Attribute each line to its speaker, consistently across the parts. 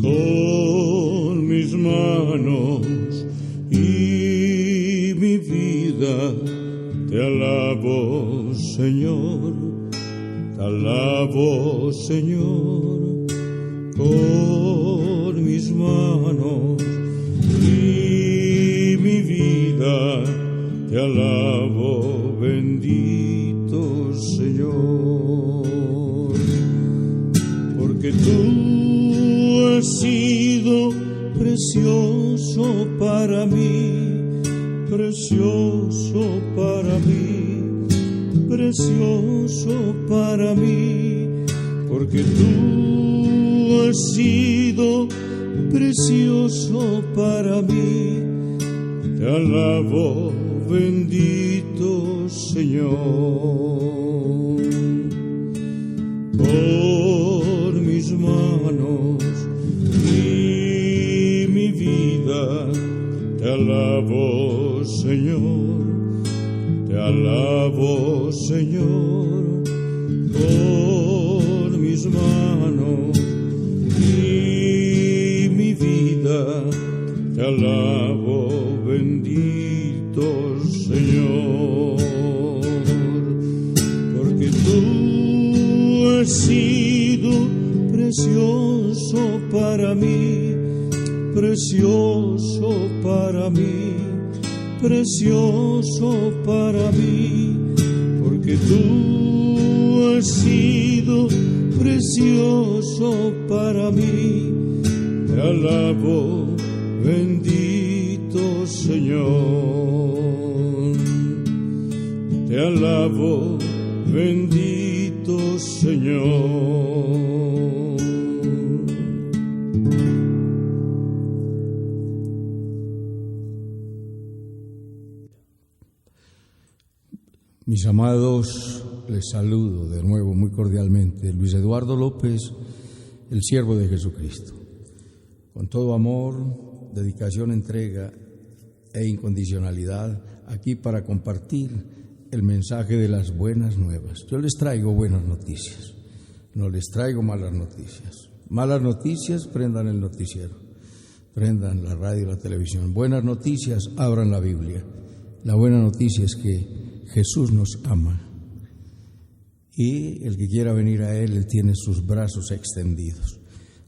Speaker 1: con mis manos y mi vida. Te alabo, Señor, te alabo, Señor, con mis manos y mi vida. Te alabo, bendito Señor, porque tú has sido precioso para mí, precioso para mí, precioso para mí, porque tú has sido precioso para mí. Te alabo, bendito Señor, con mis manos y mi vida. Te alabo, Señor, te alabo, Señor, con mis manos y mi vida. Te alabo, bendito Señor, porque tú has sido precioso para mí, precioso para mí, precioso para mí, porque tú has sido precioso para mí. Te alabo, bendito Señor, te alabo, bendito Señor. Mis amados, les saludo de nuevo muy cordialmente. Luis Eduardo López, el siervo de Jesucristo. Con todo amor, dedicación, entrega e incondicionalidad, aquí para compartir el mensaje de las buenas nuevas. Yo les traigo buenas noticias, no les traigo malas noticias. Malas noticias, prendan el noticiero, prendan la radio y la televisión. Buenas noticias, abran la Biblia. La buena noticia es que Jesús nos ama y el que quiera venir a Él tiene sus brazos extendidos.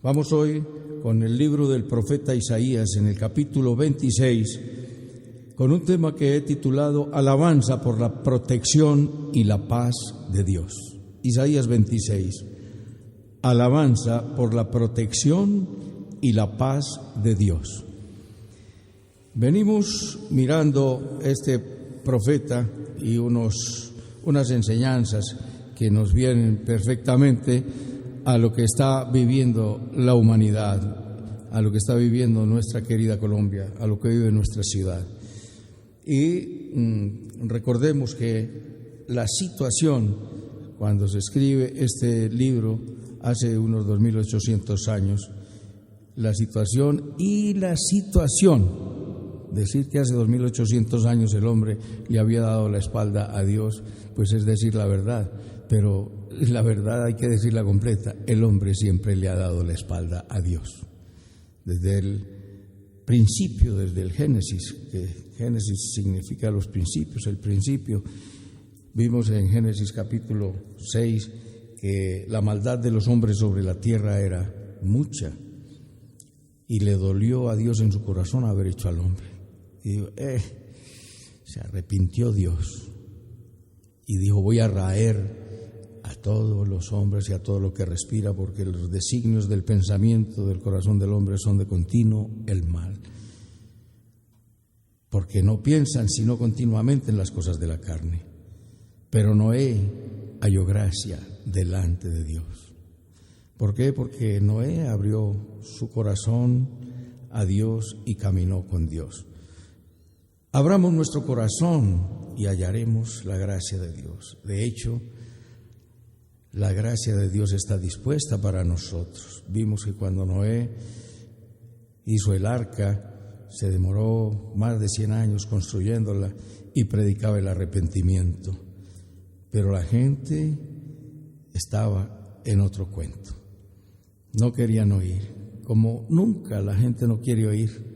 Speaker 1: Vamos hoy con el libro del profeta Isaías en el capítulo 26, con un tema que he titulado Alabanza por la protección y la paz de Dios. Isaías 26, alabanza por la protección y la paz de Dios. Venimos mirando este profeta y unas enseñanzas que nos vienen perfectamente a lo que está viviendo la humanidad, a lo que está viviendo nuestra querida Colombia, a lo que vive nuestra ciudad. Y recordemos que la situación, cuando se escribe este libro hace unos 2800 años, la situación, decir que hace 2800 años el hombre le había dado la espalda a Dios, pues es decir la verdad, pero la verdad hay que decirla completa. El hombre siempre le ha dado la espalda a Dios. Desde el principio, desde el Génesis, que Génesis significa los principios, el principio. Vimos en Génesis capítulo 6 que la maldad de los hombres sobre la tierra era mucha y le dolió a Dios en su corazón haber hecho al hombre. Y se arrepintió Dios y dijo: voy a raer a todos los hombres y a todo lo que respira, porque los designios del pensamiento del corazón del hombre son de continuo el mal, porque no piensan sino continuamente en las cosas de la carne. Pero Noé halló gracia delante de Dios. ¿Por qué? Porque Noé abrió su corazón a Dios y caminó con Dios. Abramos nuestro corazón y hallaremos la gracia de Dios. De hecho, la gracia de Dios está dispuesta para nosotros. Vimos que cuando Noé hizo el arca, se demoró más de 100 años construyéndola y predicaba el arrepentimiento. Pero la gente estaba en otro cuento. No querían oír. como nunca la gente no quiere oír.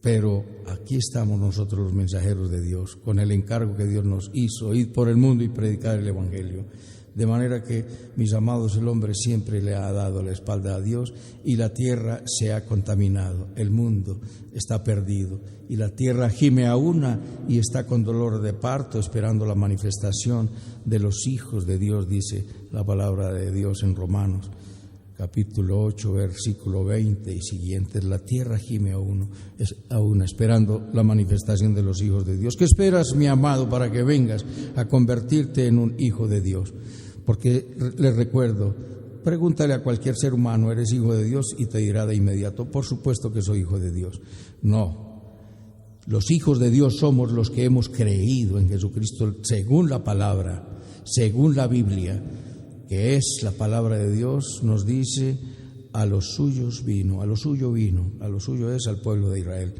Speaker 1: Pero aquí estamos nosotros los mensajeros de Dios, con el encargo que Dios nos hizo, ir por el mundo y predicar el Evangelio. De manera que, mis amados, el hombre siempre le ha dado la espalda a Dios y la tierra se ha contaminado, el mundo está perdido y la tierra gime a una y está con dolor de parto esperando la manifestación de los hijos de Dios, dice la palabra de Dios en Romanos, capítulo 8, versículo 20 y siguientes. La tierra gime a una esperando la manifestación de los hijos de Dios. ¿Qué esperas, mi amado, para que vengas a convertirte en un hijo de Dios? Porque les recuerdo, pregúntale a cualquier ser humano, ¿eres hijo de Dios? Y te dirá de inmediato, por supuesto que soy hijo de Dios. No, los hijos de Dios somos los que hemos creído en Jesucristo según la palabra, según la Biblia, que es la palabra de Dios. Nos dice, a los suyos vino, a lo suyo es al pueblo de Israel.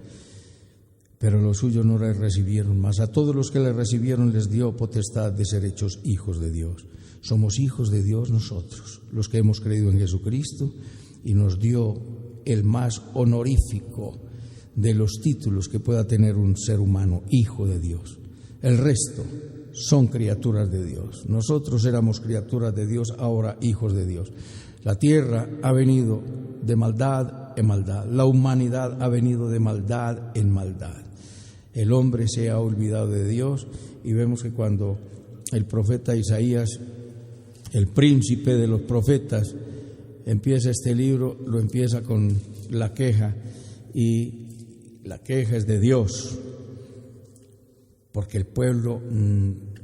Speaker 1: Pero los suyos no le recibieron, mas a todos los que le recibieron les dio potestad de ser hechos hijos de Dios. Somos hijos de Dios nosotros, los que hemos creído en Jesucristo, y nos dio el más honorífico de los títulos que pueda tener un ser humano, hijo de Dios. El resto son criaturas de Dios. Nosotros éramos criaturas de Dios, ahora hijos de Dios. La tierra ha venido de maldad en maldad, la humanidad ha venido de maldad en maldad. El hombre se ha olvidado de Dios y vemos que cuando el profeta Isaías, el príncipe de los profetas, empieza este libro, lo empieza con la queja, y la queja es de Dios, porque el pueblo,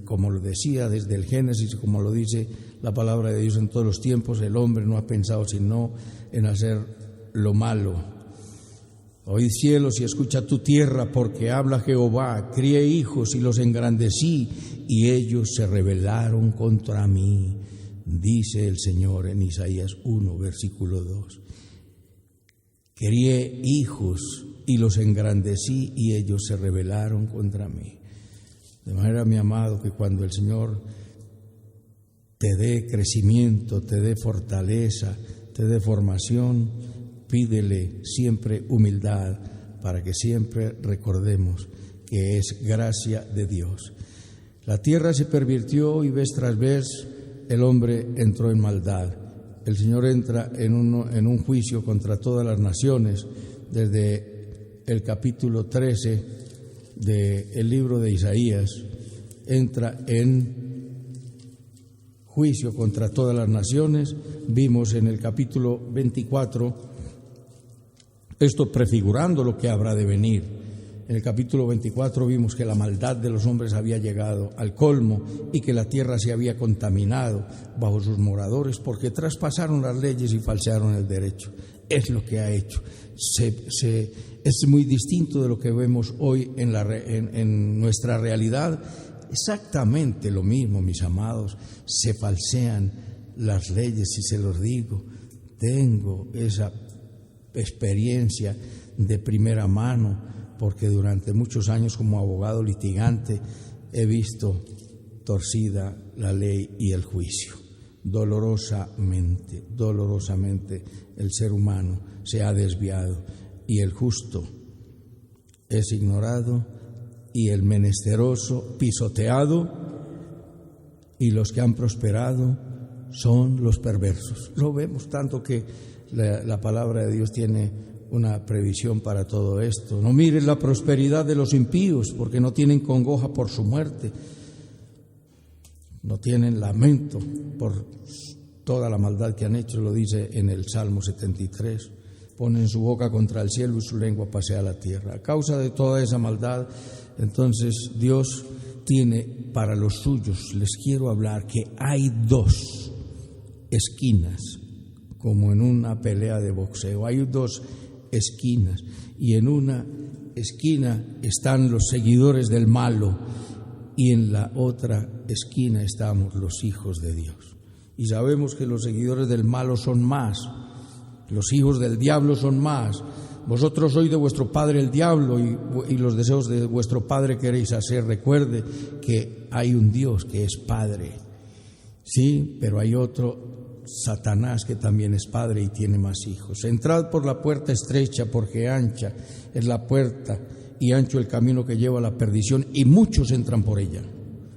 Speaker 1: como lo decía desde el Génesis, como lo dice la palabra de Dios en todos los tiempos, el hombre no ha pensado sino en hacer lo malo. Oíd cielos y escucha tu tierra, porque habla Jehová, crié hijos y los engrandecí, y ellos se rebelaron contra mí, dice el Señor en Isaías 1, versículo 2. Crié hijos y los engrandecí, y ellos se rebelaron contra mí. De manera, mi amado, que cuando el Señor te dé crecimiento, te dé fortaleza, te dé formación, pídele siempre humildad, para que siempre recordemos que es gracia de Dios. La tierra se pervirtió y vez tras vez el hombre entró en maldad. El Señor entra en un juicio contra todas las naciones, desde el capítulo 13 del libro de Isaías, entra en juicio contra todas las naciones. Vimos en el capítulo 24, esto prefigurando lo que habrá de venir. En el capítulo 24 vimos que la maldad de los hombres había llegado al colmo y que la tierra se había contaminado bajo sus moradores porque traspasaron las leyes y falsearon el derecho. Es lo que ha hecho. Es muy distinto de lo que vemos hoy en nuestra realidad. Exactamente lo mismo, mis amados. Se falsean las leyes, y se los digo. Tengo esa experiencia de primera mano, porque durante muchos años como abogado litigante he visto torcida la ley y el juicio. Dolorosamente el ser humano se ha desviado y el justo es ignorado y el menesteroso pisoteado, y los que han prosperado son los perversos. Lo vemos tanto que la palabra de Dios tiene una previsión para todo esto. No mires la prosperidad de los impíos, porque no tienen congoja por su muerte, no tienen lamento por toda la maldad que han hecho, lo dice en el Salmo 73. Ponen su boca contra el cielo y su lengua pasea la tierra. A causa de toda esa maldad, entonces Dios tiene para los suyos, les quiero hablar que hay dos esquinas, como en una pelea de boxeo. Hay dos esquinas, y en una esquina están los seguidores del malo, y en la otra esquina estamos los hijos de Dios. Y sabemos que los seguidores del malo son más, los hijos del diablo son más. Vosotros sois de vuestro padre el diablo, y los deseos de vuestro padre queréis hacer. Recuerde que hay un Dios que es Padre, sí, pero hay otro Satanás, que también es padre y tiene más hijos. Entrad por la puerta estrecha, porque ancha es la puerta y ancho el camino que lleva a la perdición, y muchos entran por ella.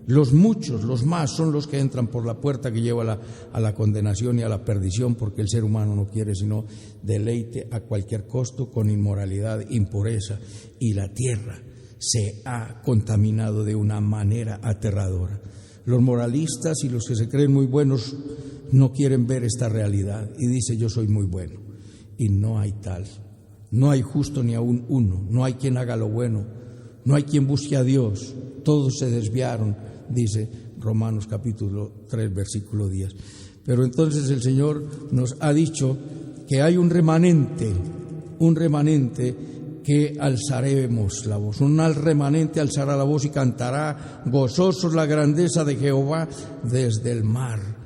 Speaker 1: Los muchos, los más, son los que entran por la puerta que lleva a la condenación y a la perdición, porque el ser humano no quiere sino deleite a cualquier costo con inmoralidad, impureza, y la tierra se ha contaminado de una manera aterradora. Los moralistas y los que se creen muy buenos no quieren ver esta realidad y dice: yo soy muy bueno, y no hay tal. No hay justo ni aún uno, no hay quien haga lo bueno, no hay quien busque a Dios, todos se desviaron, dice Romanos capítulo 3, versículo 10. Pero entonces el Señor nos ha dicho que hay un remanente que alzaremos la voz. Un remanente alzará la voz y cantará gozosos la grandeza de Jehová desde el mar.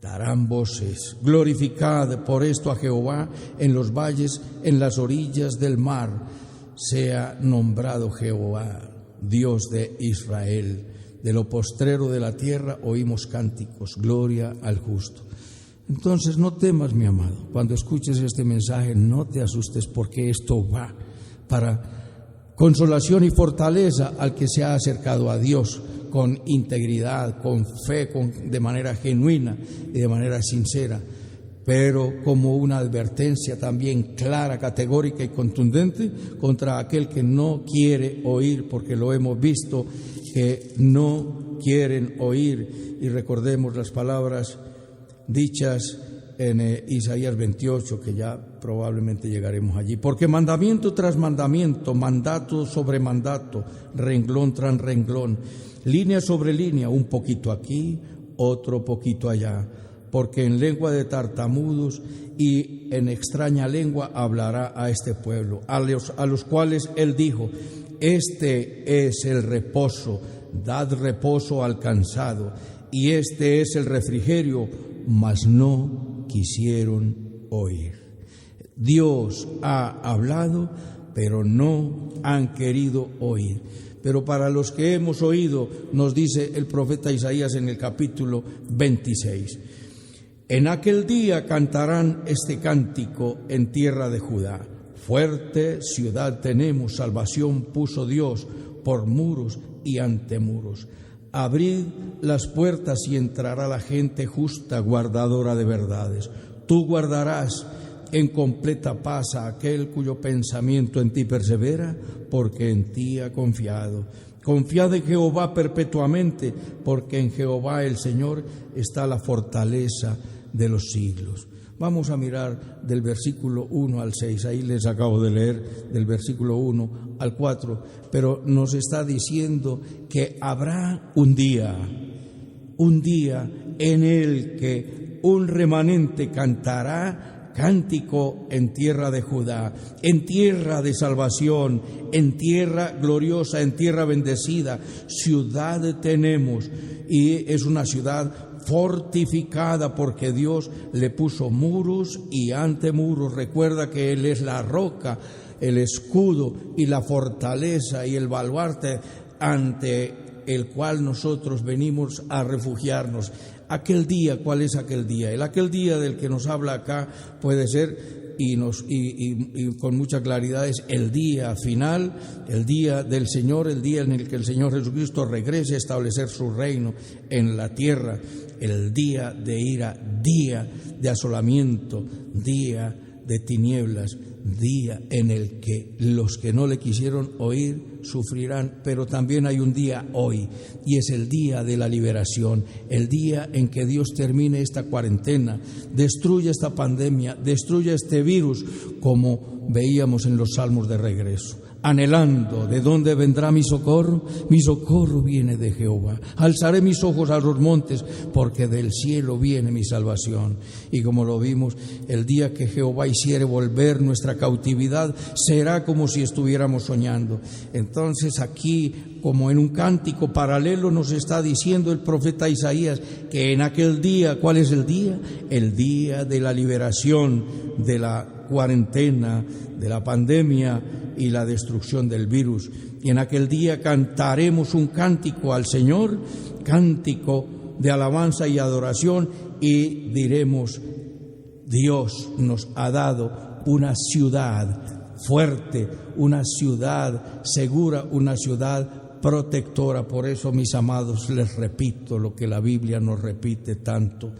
Speaker 1: Darán voces, glorificad por esto a Jehová en los valles, en las orillas del mar. Sea nombrado Jehová, Dios de Israel. De lo postrero de la tierra oímos cánticos, gloria al justo. Entonces no temas, mi amado, cuando escuches este mensaje, no te asustes, porque esto va para consolación y fortaleza al que se ha acercado a Dios con integridad, con fe, de manera genuina y de manera sincera, pero como una advertencia también clara, categórica y contundente contra aquel que no quiere oír, porque lo hemos visto, que no quieren oír. Y recordemos las palabras dichas en Isaías 28, que ya probablemente llegaremos allí. Porque mandamiento tras mandamiento, mandato sobre mandato, renglón tras renglón, línea sobre línea, un poquito aquí, otro poquito allá, porque en lengua de tartamudos y en extraña lengua hablará a este pueblo, a los cuales él dijo: este es el reposo, dad reposo al cansado, y este es el refrigerio, mas no quisieron oír. Dios ha hablado, pero no han querido oír. Pero para los que hemos oído, nos dice el profeta Isaías en el capítulo 26, en aquel día cantarán este cántico en tierra de Judá. Fuerte ciudad tenemos, salvación puso Dios por muros y ante muros. Abrid las puertas y entrará la gente justa, guardadora de verdades. Tú guardarás en completa paz a aquel cuyo pensamiento en ti persevera, porque en ti ha confiado. Confiad en Jehová perpetuamente, porque en Jehová el Señor está la fortaleza de los siglos. Vamos a mirar del versículo 1 al 6, ahí les acabo de leer del versículo 1 al 4, pero nos está diciendo que habrá un día en el que un remanente cantará cántico en tierra de Judá, en tierra de salvación, en tierra gloriosa, en tierra bendecida. Ciudad tenemos, y es una ciudad fortificada porque Dios le puso muros y antemuros. Recuerda que Él es la roca, el escudo y la fortaleza y el baluarte ante el cual nosotros venimos a refugiarnos. Aquel día, ¿cuál es aquel día? Aquel día del que nos habla acá puede ser, y con mucha claridad, es el día final, el día del Señor, el día en el que el Señor Jesucristo regrese a establecer su reino en la tierra, el día de ira, día de asolamiento, día de tinieblas, día en el que los que no le quisieron oír sufrirán. Pero también hay un día hoy, y es el día de la liberación, el día en que Dios termine esta cuarentena, destruya esta pandemia, destruya este virus, como veíamos en los salmos de regreso. Anhelando, ¿de dónde vendrá mi socorro? Mi socorro viene de Jehová. Alzaré mis ojos a los montes, porque del cielo viene mi salvación. Y como lo vimos, el día que Jehová hiciere volver nuestra cautividad, será como si estuviéramos soñando. Entonces aquí, como en un cántico paralelo, nos está diciendo el profeta Isaías que en aquel día, ¿cuál es el día? El día de la liberación, de la cuarentena, de la pandemia y la destrucción del virus. Y en aquel día cantaremos un cántico al Señor, cántico de alabanza y adoración, y diremos: Dios nos ha dado una ciudad fuerte, una ciudad segura, una ciudad protectora. Por eso, mis amados, les repito lo que la Biblia nos repite tanto: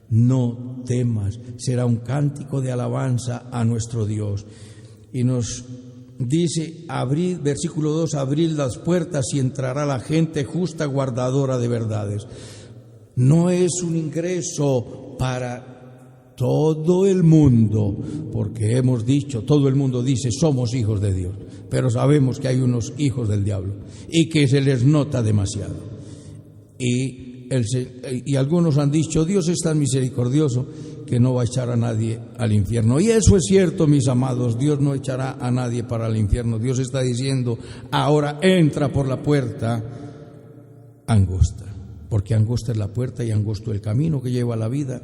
Speaker 1: no temas. Será un cántico de alabanza a nuestro Dios. Y nos dice, abrid, versículo 2, abrid las puertas y entrará la gente justa, guardadora de verdades. No es un ingreso para todo el mundo, porque hemos dicho, todo el mundo dice, somos hijos de Dios, pero sabemos que hay unos hijos del diablo y que se les nota demasiado. Y algunos han dicho: Dios es tan misericordioso que no va a echar a nadie al infierno. Y eso es cierto, mis amados, Dios no echará a nadie para el infierno. Dios está diciendo: ahora entra por la puerta angosta, porque angosta es la puerta y angosto el camino que lleva a la vida,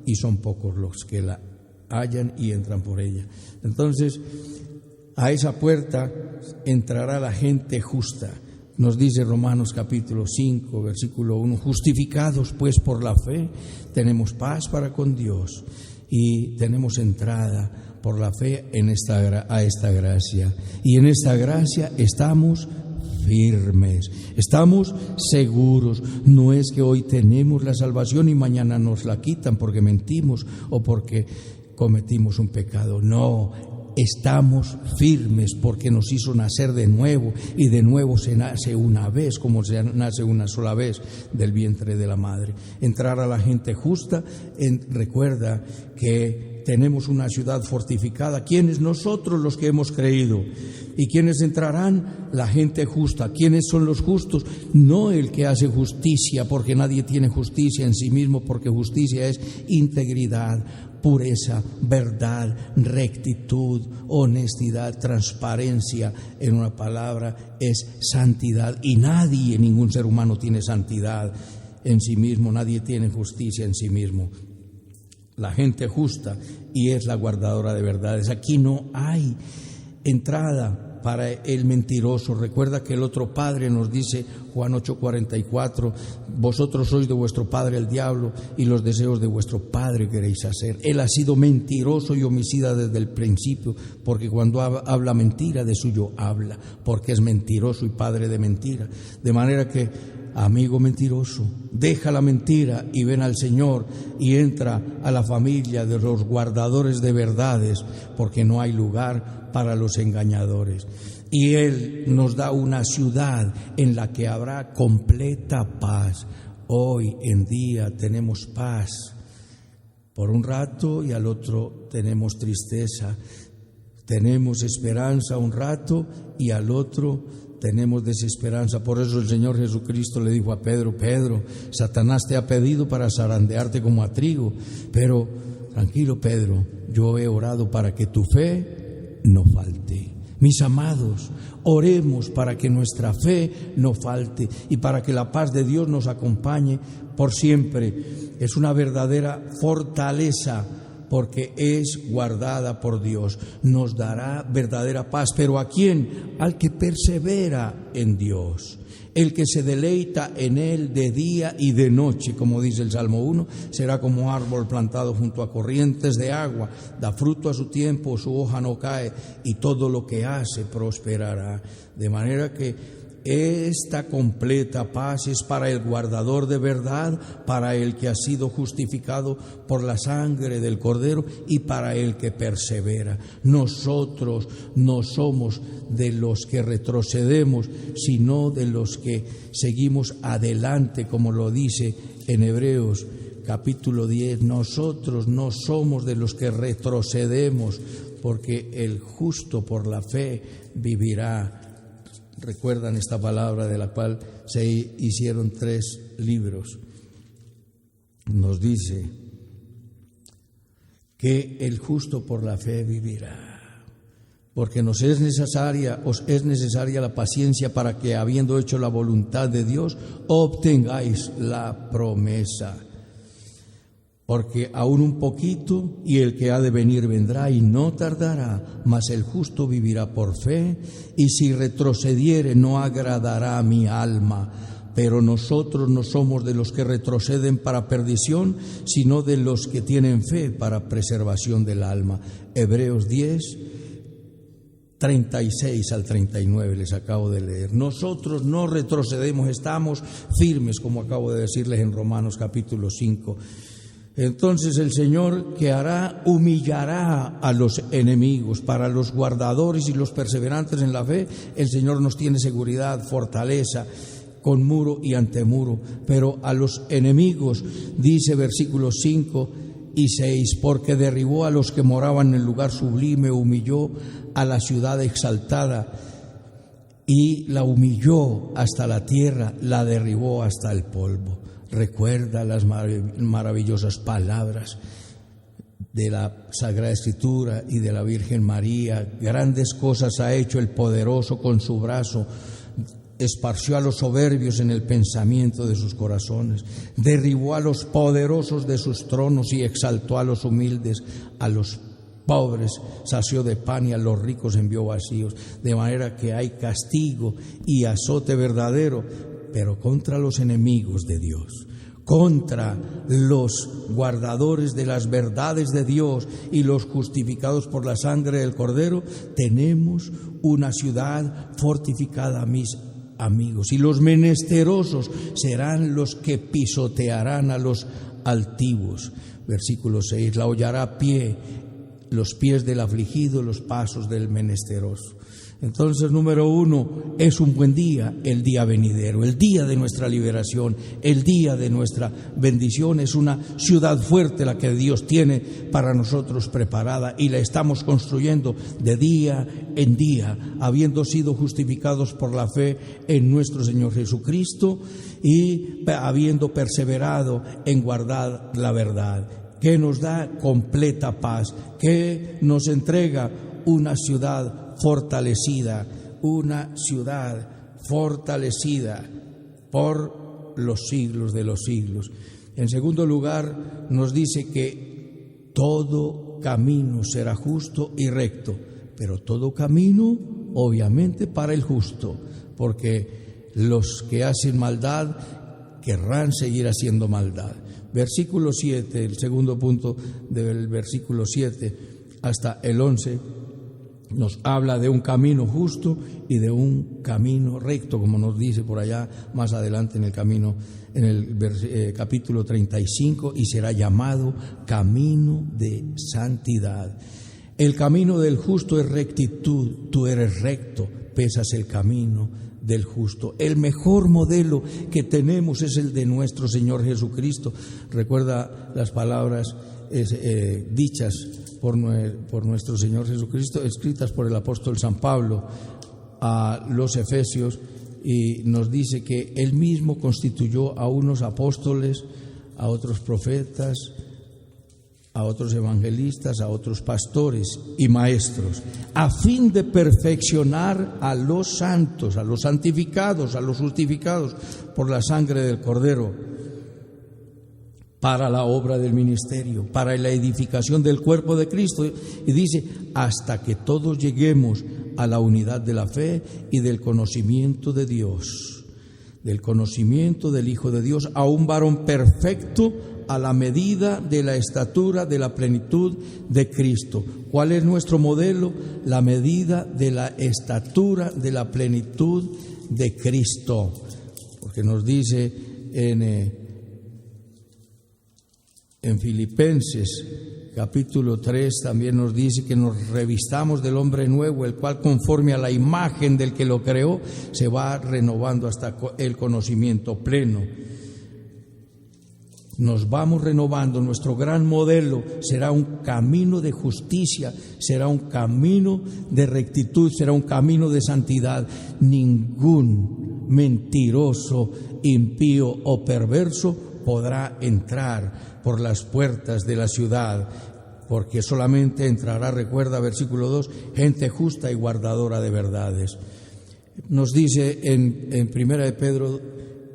Speaker 1: y son pocos los que la hallan y entran por ella. Entonces, a esa puerta entrará la gente justa. Nos dice Romanos capítulo 5, versículo 1, justificados pues por la fe, tenemos paz para con Dios y tenemos entrada por la fe a esta gracia. Y en esta gracia estamos firmes, estamos seguros. No es que hoy tenemos la salvación y mañana nos la quitan porque mentimos o porque cometimos un pecado. No. Estamos firmes porque nos hizo nacer de nuevo, y de nuevo se nace una vez, como se nace una sola vez del vientre de la madre. Entrar a la gente justa, recuerda que tenemos una ciudad fortificada. ¿Quiénes? Nosotros, los que hemos creído. ¿Y quiénes entrarán? La gente justa. ¿Quiénes son los justos? No el que hace justicia, porque nadie tiene justicia en sí mismo, porque justicia es integridad, pureza, verdad, rectitud, honestidad, transparencia. En una palabra, es santidad. Y nadie, ningún ser humano tiene santidad en sí mismo, nadie tiene justicia en sí mismo. La gente justa, y es la guardadora de verdades. Aquí no hay entrada para el mentiroso. Recuerda que el otro padre nos dice, Juan 8:44, vosotros sois de vuestro padre el diablo, y los deseos de vuestro padre queréis hacer. Él ha sido mentiroso y homicida desde el principio, porque cuando habla mentira, de suyo habla, porque es mentiroso y padre de mentira. De manera que, amigo mentiroso, deja la mentira y ven al Señor y entra a la familia de los guardadores de verdades, porque no hay lugar para los engañadores. Y Él nos da una ciudad en la que habrá completa paz. Hoy en día tenemos paz por un rato y al otro tenemos tristeza. Tenemos esperanza un rato y al otro tenemos desesperanza. Por eso el Señor Jesucristo le dijo a Pedro: Pedro, Satanás te ha pedido para zarandearte como a trigo, pero tranquilo, Pedro, yo he orado para que tu fe no falte. Mis amados, oremos para que nuestra fe no falte y para que la paz de Dios nos acompañe por siempre. Es una verdadera fortaleza, porque es guardada por Dios. Nos dará verdadera paz. ¿Pero a quién? Al que persevera en Dios. El que se deleita en Él de día y de noche, como dice el Salmo 1, será como árbol plantado junto a corrientes de agua, da fruto a su tiempo, su hoja no cae, y todo lo que hace prosperará. De manera que esta completa paz es para el guardador de verdad, para el que ha sido justificado por la sangre del Cordero y para el que persevera. Nosotros no somos de los que retrocedemos, sino de los que seguimos adelante, como lo dice en Hebreos capítulo 10. Nosotros no somos de los que retrocedemos, porque el justo por la fe vivirá. Recuerdan esta palabra de la cual se hicieron 3 libros. Nos dice que el justo por la fe vivirá, porque os es necesaria la paciencia para que, habiendo hecho la voluntad de Dios, obtengáis la promesa. Porque aún un poquito, y el que ha de venir vendrá y no tardará, mas el justo vivirá por fe, y si retrocediere no agradará a mi alma. pero nosotros no somos de los que retroceden para perdición, sino de los que tienen fe para preservación del alma. Hebreos 10, 36 al 39 les acabo de leer. Nosotros no retrocedemos, estamos firmes, como acabo de decirles en Romanos capítulo 5. Entonces el Señor, ¿qué hará? Humillará a los enemigos. Para los guardadores y los perseverantes en la fe, el Señor nos tiene seguridad, fortaleza, con muro y antemuro. Pero a los enemigos, dice versículos 5 y 6, porque derribó a los que moraban en el lugar sublime, humilló a la ciudad exaltada y la humilló hasta la tierra, la derribó hasta el polvo. Recuerda las maravillosas palabras de la Sagrada Escritura y de la Virgen María. Grandes cosas ha hecho el poderoso con su brazo. Esparció a los soberbios en el pensamiento de sus corazones. Derribó a los poderosos de sus tronos y exaltó a los humildes, a los pobres sació de pan y a los ricos envió vacíos. De manera que hay castigo y azote verdadero, pero contra los enemigos de Dios, contra los guardadores de las verdades de Dios y los justificados por la sangre del Cordero, tenemos una ciudad fortificada, mis amigos, y los menesterosos serán los que pisotearán a los altivos. Versículo 6, la hollará a pie, los pies del afligido, los pasos del menesteroso. Entonces, número 1, es un buen día, el día venidero, el día de nuestra liberación, el día de nuestra bendición. Es una ciudad fuerte la que Dios tiene para nosotros preparada y la estamos construyendo de día en día, habiendo sido justificados por la fe en nuestro Señor Jesucristo y habiendo perseverado en guardar la verdad, que nos da completa paz, que nos entrega una ciudad fortalecida por los siglos de los siglos. En segundo lugar, nos dice que todo camino será justo y recto, pero todo camino, obviamente, para el justo, porque los que hacen maldad querrán seguir haciendo maldad. Versículo 7, el segundo punto del versículo 7 hasta el 11, nos habla de un camino justo y de un camino recto, como nos dice por allá más adelante en el camino, en el capítulo 35, y será llamado camino de santidad. El camino del justo es rectitud, tú eres recto, pesas el camino del justo. El mejor modelo que tenemos es el de nuestro Señor Jesucristo. Recuerda las palabras dichas por nuestro Señor Jesucristo, escritas por el apóstol San Pablo a los Efesios, y nos dice que Él mismo constituyó a unos apóstoles, a otros profetas, a otros evangelistas, a otros pastores y maestros, a fin de perfeccionar a los santos, a los santificados, a los justificados por la sangre del Cordero, para la obra del ministerio, para la edificación del cuerpo de Cristo. Y dice, hasta que todos lleguemos a la unidad de la fe y del conocimiento de Dios, del conocimiento del Hijo de Dios, a un varón perfecto, a la medida de la estatura de la plenitud de Cristo. ¿Cuál es nuestro modelo? La medida de la estatura de la plenitud de Cristo. Porque nos dice en Filipenses capítulo 3, también nos dice que nos revistamos del hombre nuevo, el cual conforme a la imagen del que lo creó se va renovando hasta el conocimiento pleno. Nos vamos renovando. Nuestro gran modelo será un camino de justicia, será un camino de rectitud, será un camino de santidad. Ningún mentiroso, impío o perverso podrá entrar por las puertas de la ciudad, porque solamente entrará, recuerda versículo 2, gente justa y guardadora de verdades. Nos dice en Primera de Pedro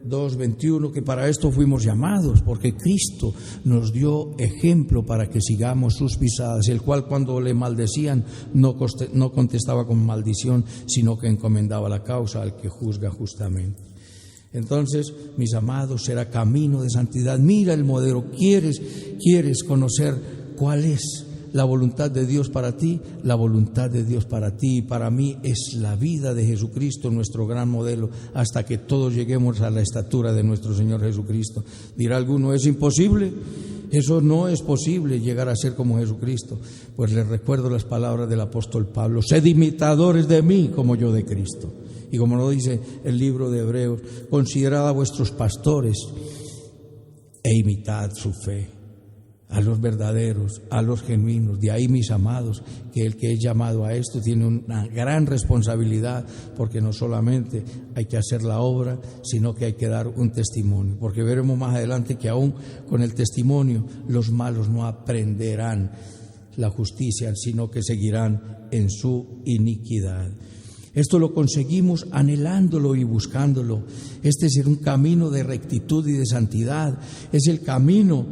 Speaker 1: 2:21 que para esto fuimos llamados, porque Cristo nos dio ejemplo para que sigamos sus pisadas, el cual cuando le maldecían no contestaba con maldición, sino que encomendaba la causa al que juzga justamente. Entonces, mis amados, será camino de santidad. Mira el modelo. ¿Quieres conocer cuál es la voluntad de Dios para ti? La voluntad de Dios para ti y para mí es la vida de Jesucristo, nuestro gran modelo, hasta que todos lleguemos a la estatura de nuestro Señor Jesucristo. Dirá alguno, ¿es imposible? Eso no es posible, llegar a ser como Jesucristo. Pues les recuerdo las palabras del apóstol Pablo: sed imitadores de mí como yo de Cristo. Y como lo dice el libro de Hebreos, considerad a vuestros pastores e imitad su fe, a los verdaderos, a los genuinos. De ahí, mis amados, que el que es llamado a esto tiene una gran responsabilidad, porque no solamente hay que hacer la obra, sino que hay que dar un testimonio, porque veremos más adelante que aún con el testimonio los malos no aprenderán la justicia, sino que seguirán en su iniquidad. Esto lo conseguimos anhelándolo y buscándolo. Este es un camino de rectitud y de santidad. Es el camino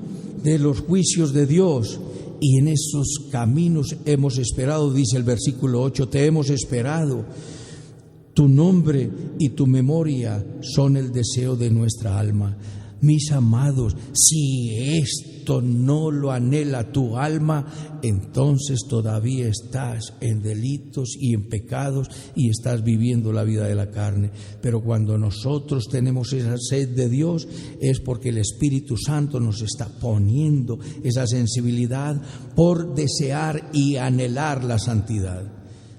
Speaker 1: de los juicios de Dios. Y en esos caminos hemos esperado, dice el versículo 8, te hemos esperado. Tu nombre y tu memoria son el deseo de nuestra alma. Mis amados, si esto no lo anhela tu alma, entonces todavía estás en delitos y en pecados y estás viviendo la vida de la carne. Pero cuando nosotros tenemos esa sed de Dios, es porque el Espíritu Santo nos está poniendo esa sensibilidad por desear y anhelar la santidad.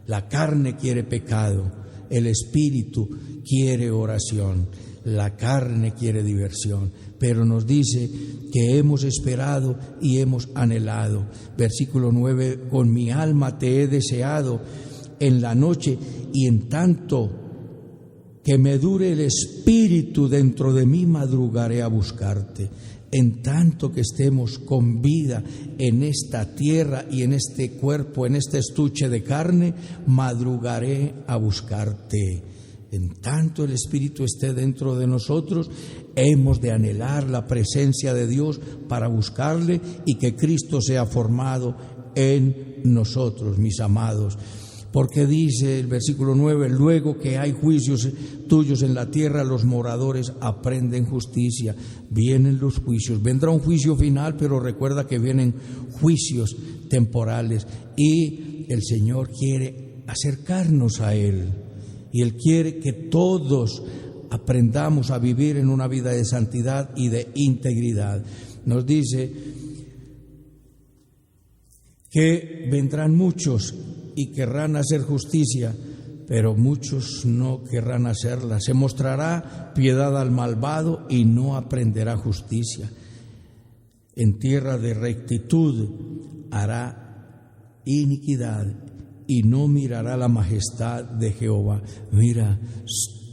Speaker 1: La carne quiere pecado, el Espíritu quiere oración. La carne quiere diversión, pero nos dice que hemos esperado y hemos anhelado. Versículo 9, con mi alma te he deseado en la noche, y en tanto que me dure el espíritu dentro de mí, madrugaré a buscarte. En tanto que estemos con vida en esta tierra y en este cuerpo, en este estuche de carne, madrugaré a buscarte. En tanto el Espíritu esté dentro de nosotros, hemos de anhelar la presencia de Dios para buscarle y que Cristo sea formado en nosotros, mis amados. Porque dice el versículo 9, luego que hay juicios tuyos en la tierra, los moradores aprenden justicia. Vienen los juicios, vendrá un juicio final, pero recuerda que vienen juicios temporales y el Señor quiere acercarnos a Él. Y Él quiere que todos aprendamos a vivir en una vida de santidad y de integridad. Nos dice que vendrán muchos y querrán hacer justicia, pero muchos no querrán hacerla. Se mostrará piedad al malvado y no aprenderá justicia. En tierra de rectitud hará iniquidad y no mirará la majestad de Jehová. Mira,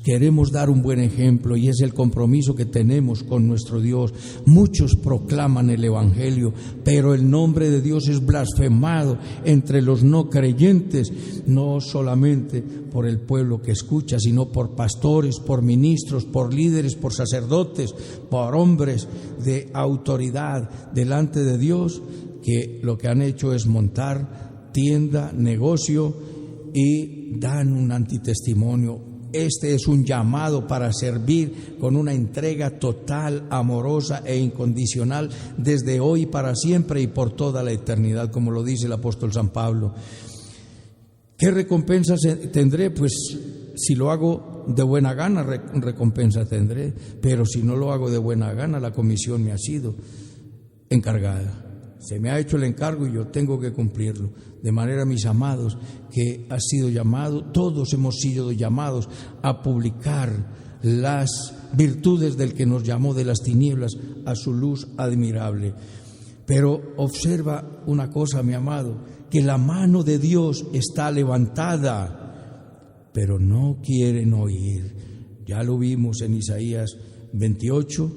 Speaker 1: queremos dar un buen ejemplo y es el compromiso que tenemos con nuestro Dios. Muchos proclaman el Evangelio, pero el nombre de Dios es blasfemado entre los no creyentes, no solamente por el pueblo que escucha, sino por pastores, por ministros, por líderes, por sacerdotes, por hombres de autoridad delante de Dios, que lo que han hecho es montar tienda, negocio y dan un antitestimonio. Este es un llamado para servir con una entrega total, amorosa e incondicional desde hoy para siempre y por toda la eternidad, como lo dice el apóstol San Pablo. ¿Qué recompensas tendré? Pues si lo hago de buena gana, recompensa tendré, pero si no lo hago de buena gana, la comisión me ha sido encargada. Se me ha hecho el encargo y yo tengo que cumplirlo. De manera, mis amados, que ha sido llamado, todos hemos sido llamados a publicar las virtudes del que nos llamó de las tinieblas a su luz admirable. Pero observa una cosa, mi amado, que la mano de Dios está levantada, pero no quieren oír. Ya lo vimos en Isaías 28,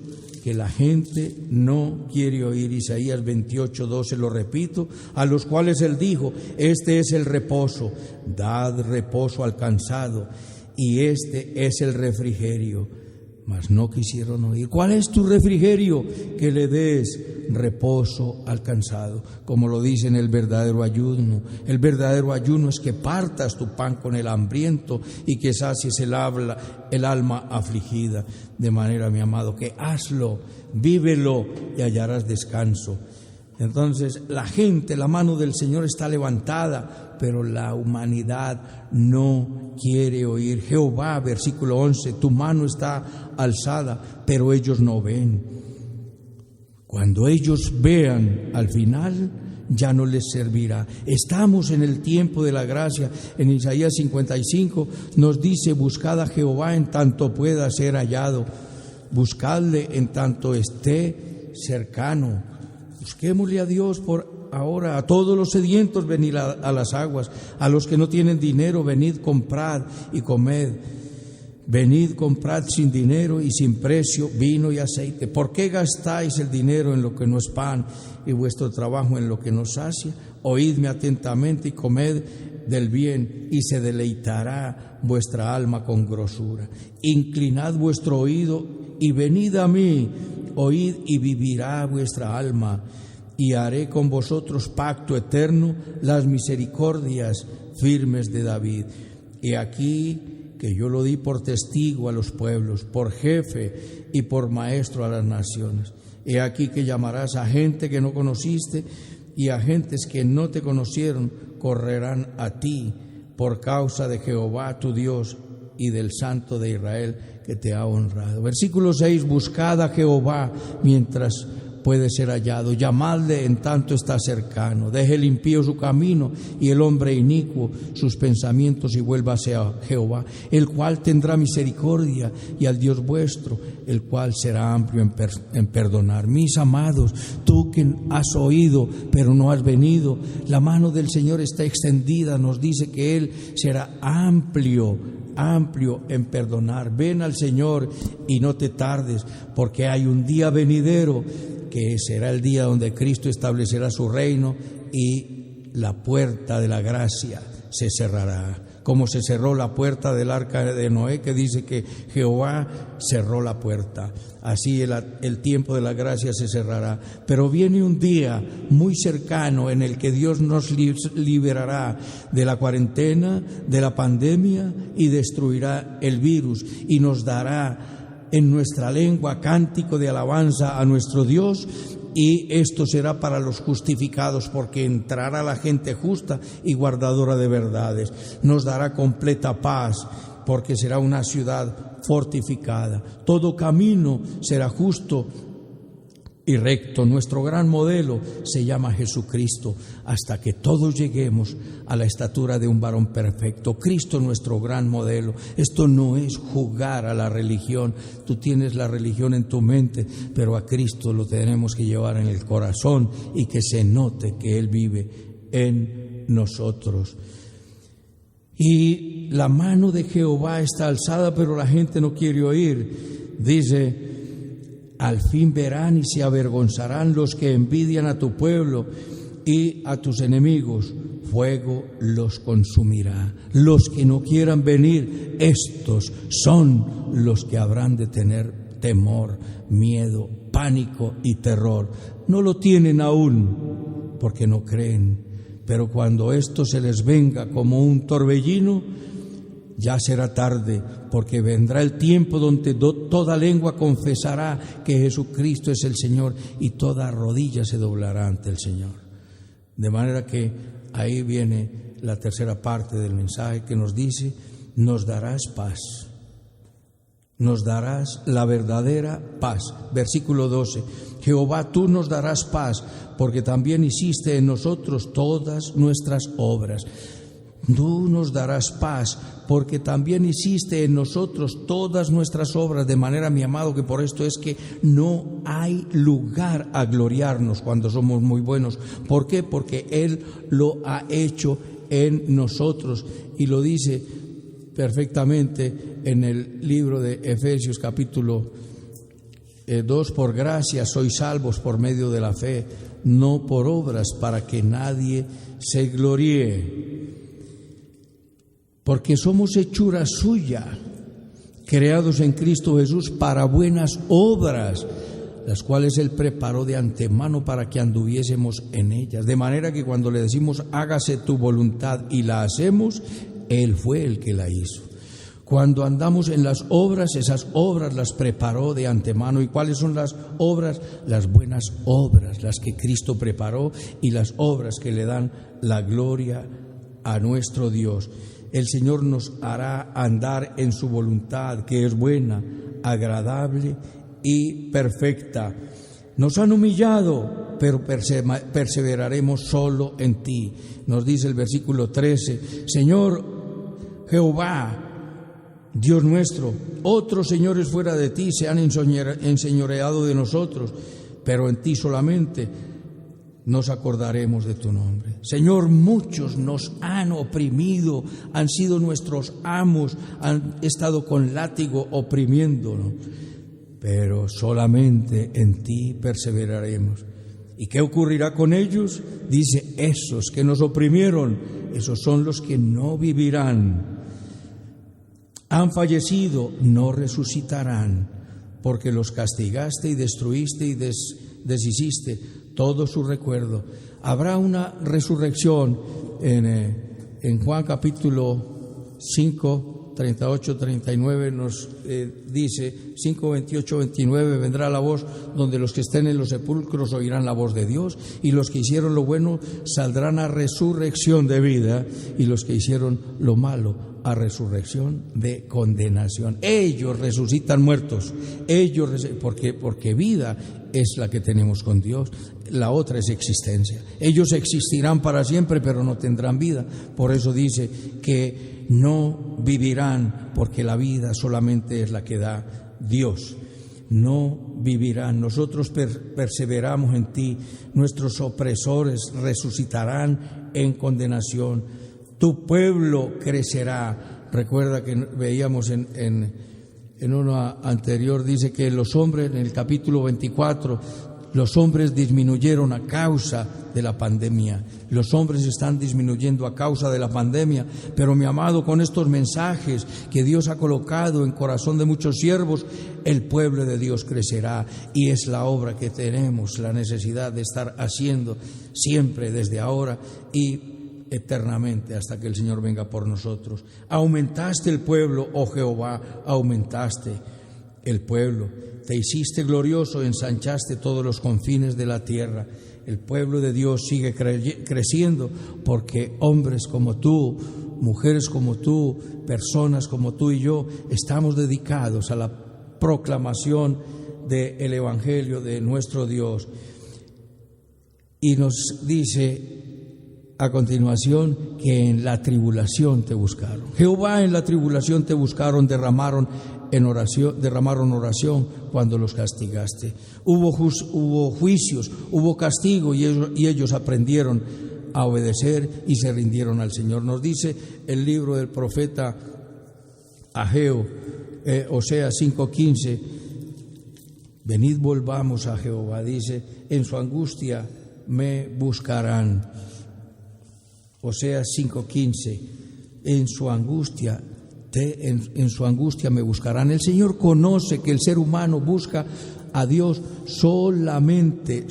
Speaker 1: que la gente no quiere oír. Isaías 28:12, lo repito, a los cuales Él dijo, este es el reposo, dad reposo al cansado, y este es el refrigerio. mas no quisieron oír. ¿Cuál es tu refrigerio? Que le des reposo al cansado, como lo dice en el verdadero ayuno. El verdadero ayuno es que partas tu pan con el hambriento y que sacies el alma afligida. De manera, mi amado, que hazlo, vívelo y hallarás descanso. Entonces, la gente, la mano del Señor está levantada, pero la humanidad no quiere oír. Jehová, versículo 11, tu mano está alzada, pero ellos no ven. Cuando ellos vean al final, ya no les servirá. Estamos en el tiempo de la gracia. En Isaías 55 nos dice: buscad a Jehová en tanto pueda ser hallado, buscadle en tanto esté cercano. Busquémosle a Dios por ahora. A todos los sedientos venid a las aguas, a los que no tienen dinero venid, comprad y comed. Venid, comprad sin dinero y sin precio vino y aceite. ¿Por qué gastáis el dinero en lo que no es pan y vuestro trabajo en lo que no sacia? Oídme atentamente y comed del bien, y se deleitará vuestra alma con grosura. Inclinad vuestro oído y venid a mí, oíd y vivirá vuestra alma, y haré con vosotros pacto eterno, las misericordias firmes de David. He aquí que yo lo di por testigo a los pueblos, por jefe y por maestro a las naciones. He aquí que llamarás a gente que no conociste, y a gentes que no te conocieron correrán a ti por causa de Jehová tu Dios y del Santo de Israel que te ha honrado. Versículo 6, buscad a Jehová mientras puede ser hallado, llamadle en tanto está cercano. Deje el impío su camino y el hombre inicuo sus pensamientos, y vuélvase a Jehová, el cual tendrá misericordia, y al Dios vuestro, el cual será amplio en perdonar. Mis amados, tú que has oído pero no has venido, la mano del Señor está extendida. Nos dice que Él será amplio en perdonar. Ven al Señor y no te tardes, porque hay un día venidero que será el día donde Cristo establecerá su reino y la puerta de la gracia se cerrará. Como se cerró la puerta del arca de Noé, que dice que Jehová cerró la puerta. Así el tiempo de la gracia se cerrará. Pero viene un día muy cercano en el que Dios nos liberará de la cuarentena, de la pandemia, y destruirá el virus, y nos dará en nuestra lengua cántico de alabanza a nuestro Dios. Y esto será para los justificados, porque entrará la gente justa y guardadora de verdades. Nos dará completa paz, porque será una ciudad fortificada. Todo camino será justo y recto. Nuestro gran modelo se llama Jesucristo, hasta que todos lleguemos a la estatura de un varón perfecto. Cristo, nuestro gran modelo. Esto no es jugar a la religión. Tú tienes la religión en tu mente, pero a Cristo lo tenemos que llevar en el corazón, y que se note que Él vive en nosotros. Y la mano de Jehová está alzada, pero la gente no quiere oír. Dice: al fin verán y se avergonzarán los que envidian a tu pueblo, y a tus enemigos fuego los consumirá. Los que no quieran venir, estos son los que habrán de tener temor, miedo, pánico y terror. No lo tienen aún porque no creen, pero cuando esto se les venga como un torbellino, ya será tarde, porque vendrá el tiempo donde toda lengua confesará que Jesucristo es el Señor, y toda rodilla se doblará ante el Señor. De manera que ahí viene la tercera parte del mensaje, que nos dice: nos darás paz, nos darás la verdadera paz. Versículo 12, Jehová, tú nos darás paz, porque también hiciste en nosotros todas nuestras obras. Tú nos darás paz, porque también hiciste en nosotros todas nuestras obras. De manera, mi amado, que por esto es que no hay lugar a gloriarnos cuando somos muy buenos. ¿Por qué? Porque Él lo ha hecho en nosotros, y lo dice perfectamente en el libro de Efesios capítulo 2, por gracia sois salvos por medio de la fe, no por obras, para que nadie se gloríe. Porque somos hechura suya, creados en Cristo Jesús para buenas obras, las cuales Él preparó de antemano para que anduviésemos en ellas. De manera que cuando le decimos hágase tu voluntad y la hacemos, Él fue el que la hizo. Cuando andamos en las obras, esas obras las preparó de antemano. ¿Y cuáles son las obras? Las buenas obras, las que Cristo preparó y las obras que le dan la gloria a nuestro Dios. El Señor nos hará andar en su voluntad, que es buena, agradable y perfecta. Nos han humillado, pero perseveraremos solo en ti. Nos dice el versículo 13, Señor Jehová, Dios nuestro, otros señores fuera de ti se han enseñoreado de nosotros, pero en ti solamente nos acordaremos de tu nombre. Señor, muchos nos han oprimido, han sido nuestros amos, han estado con látigo oprimiéndonos, pero solamente en ti perseveraremos. ¿Y qué ocurrirá con ellos? Dice, esos que nos oprimieron, esos son los que no vivirán. Han fallecido, no resucitarán, porque los castigaste y destruiste y deshiciste todo su recuerdo. Habrá una resurrección en Juan capítulo 5, 38, 39 nos dice, 5, 28, 29, vendrá la voz donde los que estén en los sepulcros oirán la voz de Dios, y los que hicieron lo bueno saldrán a resurrección de vida, y los que hicieron lo malo a resurrección de condenación. Ellos resucitan muertos, porque vida es la que tenemos con Dios, la otra es existencia. Ellos existirán para siempre, pero no tendrán vida. Por eso dice que no vivirán, porque la vida solamente es la que da Dios. No vivirán. Nosotros perseveramos en ti. Nuestros opresores resucitarán en condenación. Tu pueblo crecerá. Recuerda que veíamos en uno anterior, dice que los hombres, en el capítulo 24, los hombres disminuyeron a causa de la pandemia. Los hombres están disminuyendo a causa de la pandemia. Pero mi amado, con estos mensajes que Dios ha colocado en corazón de muchos siervos, el pueblo de Dios crecerá. Y es la obra que tenemos la necesidad de estar haciendo siempre, desde ahora y eternamente, hasta que el Señor venga por nosotros. Aumentaste el pueblo, oh Jehová, aumentaste el pueblo. Te hiciste glorioso, ensanchaste todos los confines de la tierra. El pueblo de Dios sigue creciendo porque hombres como tú, mujeres como tú, personas como tú y yo, estamos dedicados a la proclamación del Evangelio de nuestro Dios. Y nos dice a continuación que en la tribulación te buscaron. Jehová, en la tribulación te buscaron, derramaron oración cuando los castigaste. Hubo juicios, hubo castigo y ellos aprendieron a obedecer y se rindieron al Señor. Nos dice el libro del profeta Ageo, Oseas 5:15, venid volvamos a Jehová, dice, en su angustia me buscarán. Oseas 5:15, en su angustia me buscarán. El Señor conoce que el ser humano busca a Dios solamente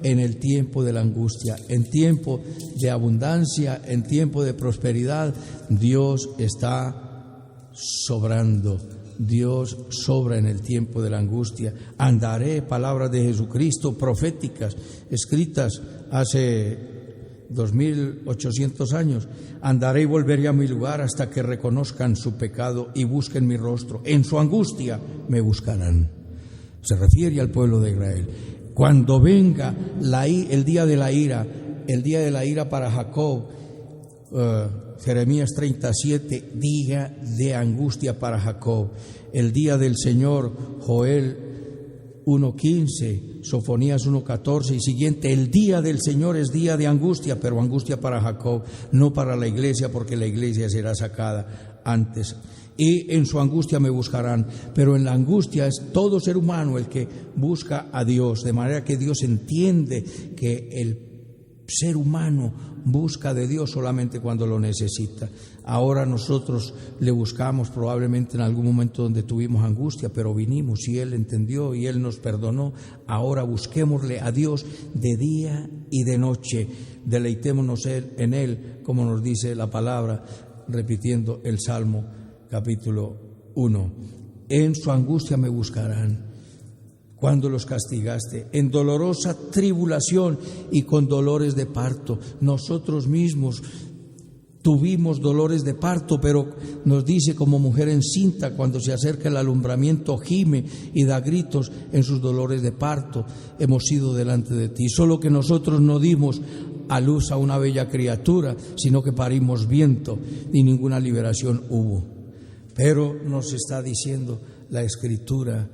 Speaker 1: en el tiempo de la angustia. En tiempo de abundancia, en tiempo de prosperidad, Dios está sobrando. Dios sobra en el tiempo de la angustia. Andaré, palabras de Jesucristo proféticas, escritas hace 2800 años. Andaré y volveré a mi lugar hasta que reconozcan su pecado y busquen mi rostro. En su angustia me buscarán. Se refiere al pueblo de Israel. Cuando venga el día de la ira para Jacob, Jeremías 37, día de angustia para Jacob. El día del Señor, Joel 1:15, Sofonías 1:14 y siguiente. El día del Señor es día de angustia, pero angustia para Jacob, no para la iglesia, porque la iglesia será sacada antes. Y en su angustia me buscarán, pero en la angustia es todo ser humano el que busca a Dios, de manera que Dios entiende que el ser humano busca de Dios solamente cuando lo necesita. Ahora nosotros le buscamos probablemente en algún momento donde tuvimos angustia, pero vinimos y Él entendió y Él nos perdonó. Ahora busquémosle a Dios de día y de noche. Deleitémonos en Él, como nos dice la palabra, repitiendo el Salmo capítulo 1. En su angustia me buscarán. Cuando los castigaste, en dolorosa tribulación y con dolores de parto. Nosotros mismos tuvimos dolores de parto, pero nos dice como mujer encinta, cuando se acerca el alumbramiento, gime y da gritos en sus dolores de parto. Hemos ido delante de ti. Solo que nosotros no dimos a luz a una bella criatura, sino que parimos viento y ninguna liberación hubo. Pero nos está diciendo la Escritura: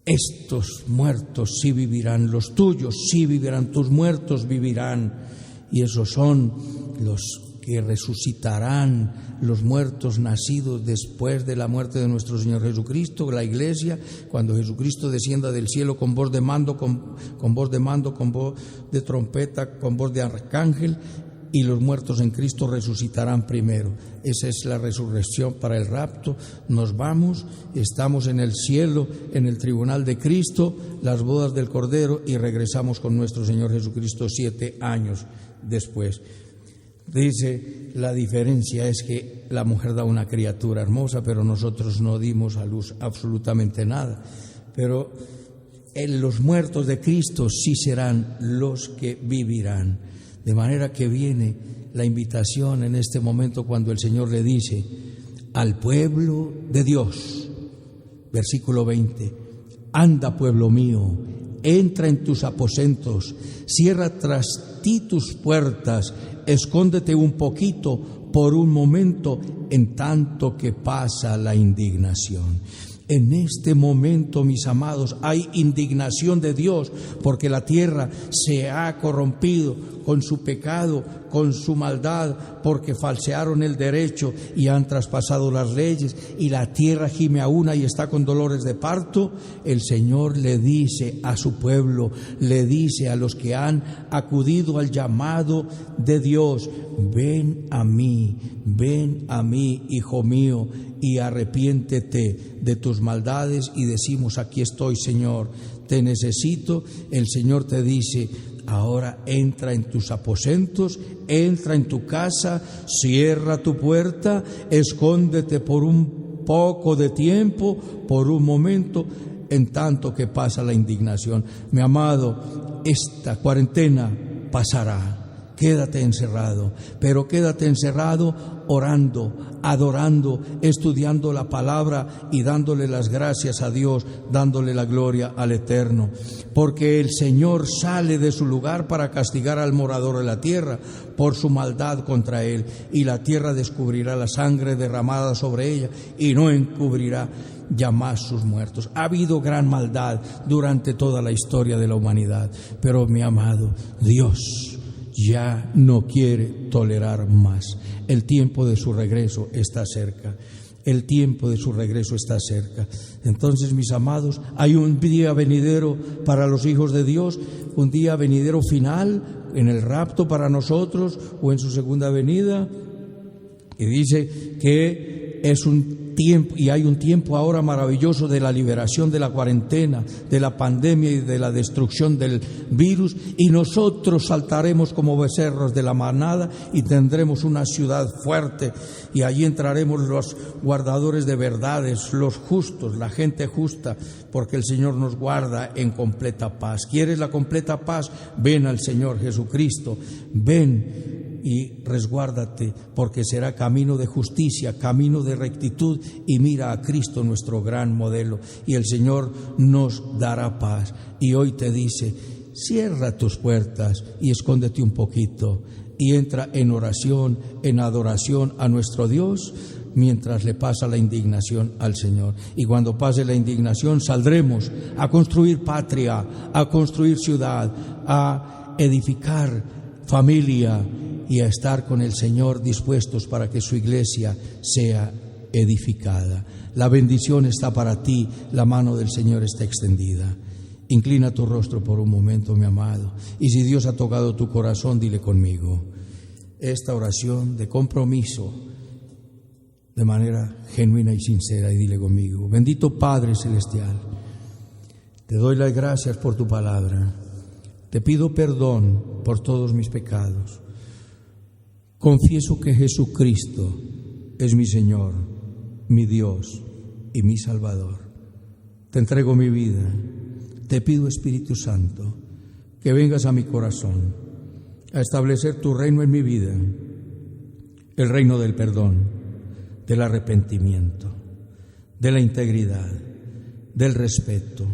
Speaker 1: estos muertos sí vivirán, los tuyos sí vivirán, tus muertos vivirán. Y esos son los que resucitarán, los muertos nacidos después de la muerte de nuestro Señor Jesucristo, la iglesia, cuando Jesucristo descienda del cielo con voz de mando, con voz de mando, con voz de trompeta, con voz de arcángel. Y los muertos en Cristo resucitarán primero. Esa es la resurrección para el rapto. Nos vamos, estamos en el cielo, en el tribunal de Cristo, las bodas del Cordero, y regresamos con nuestro Señor Jesucristo 7 años después. Dice, la diferencia es que la mujer da una criatura hermosa, pero nosotros no dimos a luz absolutamente nada. Pero los muertos de Cristo sí serán los que vivirán. De manera que viene la invitación en este momento cuando el Señor le dice al pueblo de Dios, versículo 20: anda, pueblo mío, entra en tus aposentos, cierra tras ti tus puertas, escóndete un poquito por un momento en tanto que pasa la indignación. En este momento, mis amados, hay indignación de Dios porque la tierra se ha corrompido con su pecado, con su maldad, porque falsearon el derecho y han traspasado las leyes, y la tierra gime a una y está con dolores de parto. El Señor le dice a su pueblo, le dice a los que han acudido al llamado de Dios: ven a mí, hijo mío, y arrepiéntete de tus maldades. Y decimos: aquí estoy, Señor, te necesito. El Señor te dice: ahora entra en tus aposentos, entra en tu casa, cierra tu puerta, escóndete por un poco de tiempo, por un momento, en tanto que pasa la indignación. Mi amado, esta cuarentena pasará. Quédate encerrado, pero quédate encerrado orando, adorando, estudiando la palabra y dándole las gracias a Dios, dándole la gloria al Eterno. Porque el Señor sale de su lugar para castigar al morador de la tierra por su maldad contra él, y la tierra descubrirá la sangre derramada sobre ella y no encubrirá ya más sus muertos. Ha habido gran maldad durante toda la historia de la humanidad, pero mi amado, Dios ya no quiere tolerar más. El tiempo de su regreso está cerca. El tiempo de su regreso está cerca. Entonces, mis amados, hay un día venidero para los hijos de Dios, un día venidero final en el rapto para nosotros o en su segunda venida. Y dice que es un tiempo, y hay un tiempo ahora maravilloso de la liberación de la cuarentena, de la pandemia y de la destrucción del virus, y nosotros saltaremos como becerros de la manada y tendremos una ciudad fuerte, y allí entraremos los guardadores de verdades, los justos, la gente justa, porque el Señor nos guarda en completa paz. ¿Quieres la completa paz? Ven al Señor Jesucristo, ven y resguárdate, porque será camino de justicia, camino de rectitud, y mira a Cristo, nuestro gran modelo, y el Señor nos dará paz. Y hoy te dice: cierra tus puertas y escóndete un poquito y entra en oración, en adoración a nuestro Dios, mientras le pasa la indignación al Señor. Y cuando pase la indignación saldremos a construir patria, a construir ciudad, a edificar familia y a estar con el Señor dispuestos para que su iglesia sea edificada. La bendición está para ti, la mano del Señor está extendida. Inclina tu rostro por un momento, mi amado, y si Dios ha tocado tu corazón, dile conmigo esta oración de compromiso de manera genuina y sincera, y dile conmigo: bendito Padre Celestial, te doy las gracias por tu palabra, te pido perdón por todos mis pecados, confieso que Jesucristo es mi Señor, mi Dios y mi Salvador. Te entrego mi vida. Te pido, Espíritu Santo, que vengas a mi corazón a establecer tu reino en mi vida, el reino del perdón, del arrepentimiento, de la integridad, del respeto,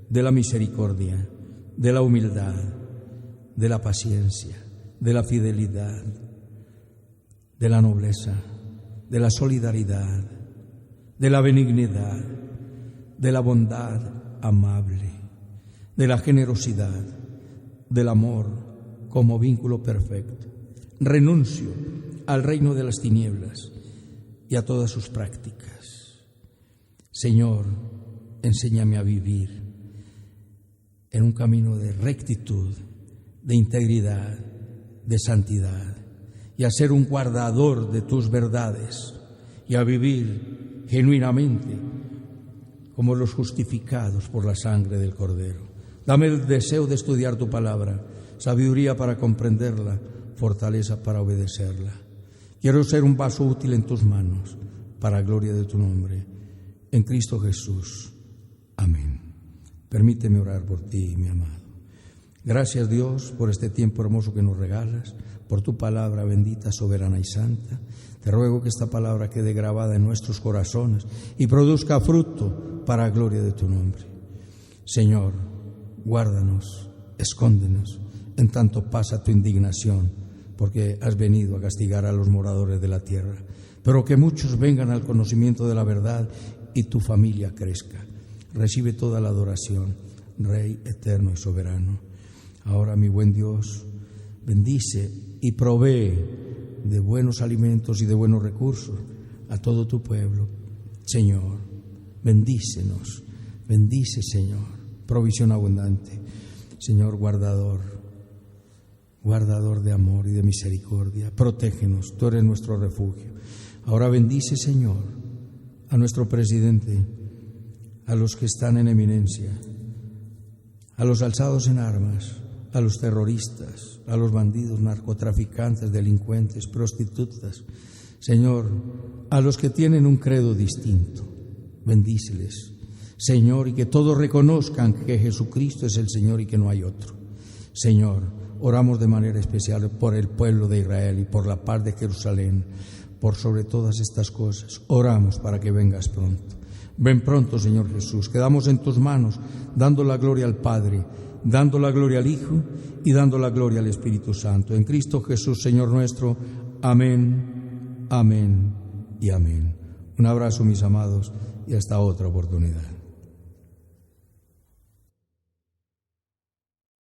Speaker 1: de la misericordia, de la humildad, de la paciencia, de la fidelidad, de la nobleza, de la solidaridad, de la benignidad, de la bondad amable, de la generosidad, del amor como vínculo perfecto. Renuncio al reino de las tinieblas y a todas sus prácticas. Señor, enséñame a vivir en un camino de rectitud, de integridad, de santidad, y a ser un guardador de tus verdades, y a vivir genuinamente como los justificados por la sangre del Cordero. Dame el deseo de estudiar tu palabra, sabiduría para comprenderla, fortaleza para obedecerla. Quiero ser un vaso útil en tus manos, para gloria de tu nombre. En Cristo Jesús. Amén. Permíteme orar por ti, mi amado. Gracias, Dios, por este tiempo hermoso que nos regalas, por tu palabra bendita, soberana y santa. Te ruego que esta palabra quede grabada en nuestros corazones y produzca fruto para gloria de tu nombre. Señor, guárdanos, escóndenos, en tanto pasa tu indignación, porque has venido a castigar a los moradores de la tierra, pero que muchos vengan al conocimiento de la verdad y tu familia crezca. Recibe toda la adoración, Rey eterno y soberano. Ahora, mi buen Dios, bendice y provee de buenos alimentos y de buenos recursos a todo tu pueblo. Señor, bendícenos, bendice, Señor, provisión abundante. Señor, guardador de amor y de misericordia, protégenos, tú eres nuestro refugio. Ahora bendice, Señor, a nuestro presidente, a los que están en eminencia, a los alzados en armas, a los terroristas, a los bandidos, narcotraficantes, delincuentes, prostitutas. Señor, a los que tienen un credo distinto, bendíceles, Señor, y que todos reconozcan que Jesucristo es el Señor y que no hay otro. Señor, oramos de manera especial por el pueblo de Israel y por la paz de Jerusalén, por sobre todas estas cosas. Oramos para que vengas pronto. Ven pronto, Señor Jesús. Quedamos en tus manos, dando la gloria al Padre, dando la gloria al Hijo y dando la gloria al Espíritu Santo. En Cristo Jesús, Señor nuestro. Amén, amén y amén. Un abrazo, mis amados, y hasta otra oportunidad.